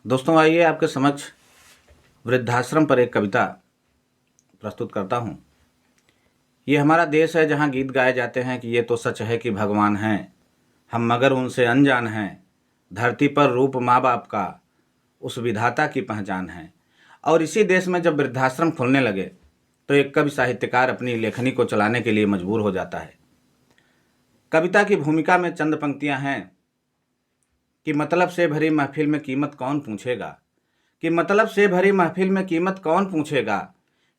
दोस्तों आइए आपके समक्ष वृद्धाश्रम पर एक कविता प्रस्तुत करता हूँ। ये हमारा देश है जहाँ गीत गाए जाते हैं कि ये तो सच है कि भगवान हैं, हम मगर उनसे अनजान हैं। धरती पर रूप माँ बाप का उस विधाता की पहचान है। और इसी देश में जब वृद्धाश्रम खुलने लगे तो एक कवि साहित्यकार अपनी लेखनी को चलाने के लिए मजबूर हो जाता है। कविता की भूमिका में चंद पंक्तियाँ हैं कि मतलब से भरी महफिल में कीमत कौन पूछेगा, कि मतलब से भरी महफिल में कीमत कौन पूछेगा,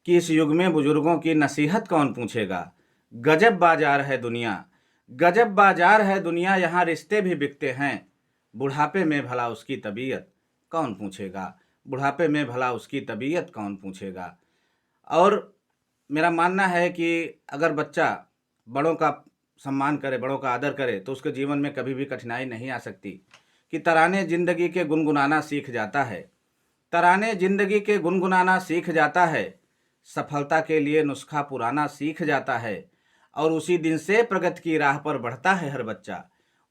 कि इस युग में बुजुर्गों की नसीहत कौन पूछेगा। गजब बाजार है दुनिया, गजब बाजार है दुनिया, यहाँ रिश्ते भी बिकते हैं। बुढ़ापे में भला उसकी तबीयत कौन पूछेगा, बुढ़ापे में भला उसकी तबीयत कौन पूछेगा। और मेरा मानना है कि अगर बच्चा बड़ों का सम्मान करे, बड़ों का आदर करे तो उसके जीवन में कभी भी कठिनाई नहीं आ सकती। कि तराने ज़िंदगी के गुनगुनाना सीख जाता है, तराने ज़िंदगी के गुनगुनाना सीख जाता है। सफलता के लिए नुस्खा पुराना सीख जाता है। और उसी दिन से प्रगति की राह पर बढ़ता है हर बच्चा,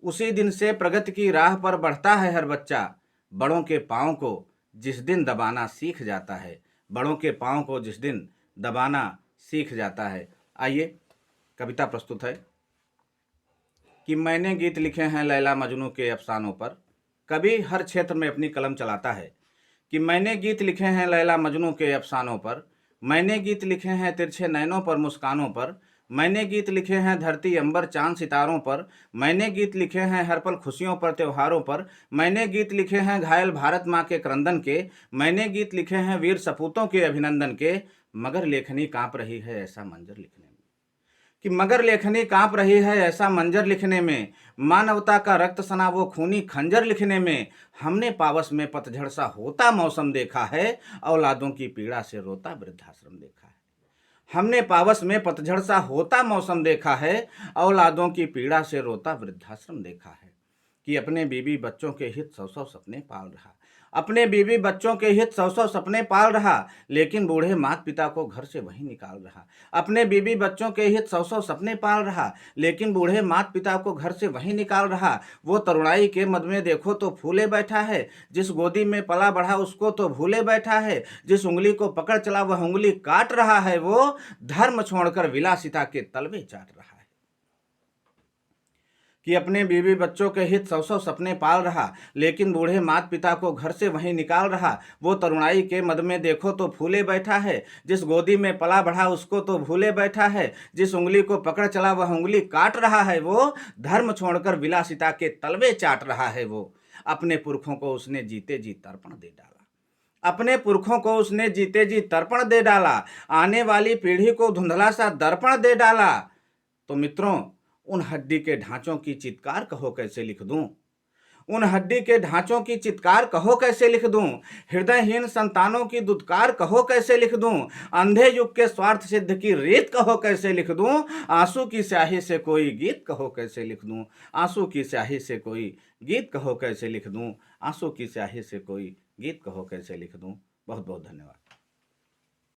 उसी दिन से प्रगति की राह पर बढ़ता है हर बच्चा। बड़ों के पाँव को जिस दिन दबाना सीख जाता है, बड़ों के पाँव को जिस दिन दबाना सीख जाता है। आइए कविता प्रस्तुत है कि मैंने गीत लिखे हैं लैला मजनू के अफसानों पर। कवि हर क्षेत्र में अपनी कलम चलाता है कि मैंने गीत लिखे हैं लैला मजनू के अफसानों पर, मैंने गीत लिखे हैं तिरछे नैनों पर मुस्कानों पर, मैंने गीत लिखे हैं धरती अंबर चांद सितारों पर, मैंने गीत लिखे हैं हर पल खुशियों पर त्योहारों पर, मैंने गीत लिखे हैं घायल भारत माँ के क्रंदन के, मैंने गीत लिखे हैं वीर सपूतों के अभिनंदन के। मगर लेखनी कांप रही है ऐसा मंजर लिखने में, कि मगर लेखनी कांप रही है ऐसा मंजर लिखने में। मानवता का रक्त सना वो खूनी खंजर लिखने में। हमने पावस में पतझड़ सा होता मौसम देखा है, औलादों की पीड़ा से रोता वृद्धाश्रम देखा है। हमने पावस में पतझड़ सा होता मौसम देखा है, औलादों की पीड़ा से रोता वृद्धाश्रम देखा है। कि अपने बीवी बच्चों के हित सौ सौ सपने पाल रहा, अपने बीवी बच्चों के हित सौ सौ सपने पाल रहा, लेकिन बूढ़े माता पिता को घर से वहीं निकाल रहा। अपने बीवी बच्चों के हित सौ सौ सपने पाल रहा, लेकिन बूढ़े माता पिता को घर से वहीं निकाल रहा। वो तरुणाई के मद में देखो तो फूले बैठा है, जिस गोदी में पला बढ़ा उसको तो भूले बैठा है। जिस उंगली को पकड़ चला वह उंगली काट रहा है, वो धर्म छोड़कर विलासिता के तलवे चाट रहा है। कि अपने बीवी बच्चों के हित सौ सौ सपने पाल रहा, लेकिन बूढ़े माता पिता को घर से वहीं निकाल रहा। वो तरुणाई के मद में देखो तो फूले बैठा है, जिस गोदी में पला बढ़ा उसको तो भूले बैठा है। जिस उंगली को पकड़ चला वह उंगली काट रहा है, वो धर्म छोड़कर विलासिता के तलवे चाट रहा है। वो अपने पुरखों को उसने जीते जी तर्पण दे डाला, अपने पुरखों को उसने जीते जी तर्पण दे डाला, आने वाली पीढ़ी को धुंधला सा दर्पण दे डाला। तो मित्रों, उन हड्डी के ढांचों की चित्कार कहो कैसे लिख दूं, उन हड्डी के ढांचों की चित्कार कहो कैसे लिख दूं, हृदयहीन संतानों की दुत्कार कहो कैसे लिख दूं, अंधे युग के स्वार्थ सिद्ध की रीत कहो कैसे लिख दूं, आंसू की स्याही से कोई गीत कहो कैसे लिख दूं, आंसू की स्याही से कोई गीत कहो कैसे लिख दूं, आंसू की स्याही से कोई गीत कहो कैसे लिख दूं। बहुत बहुत धन्यवाद।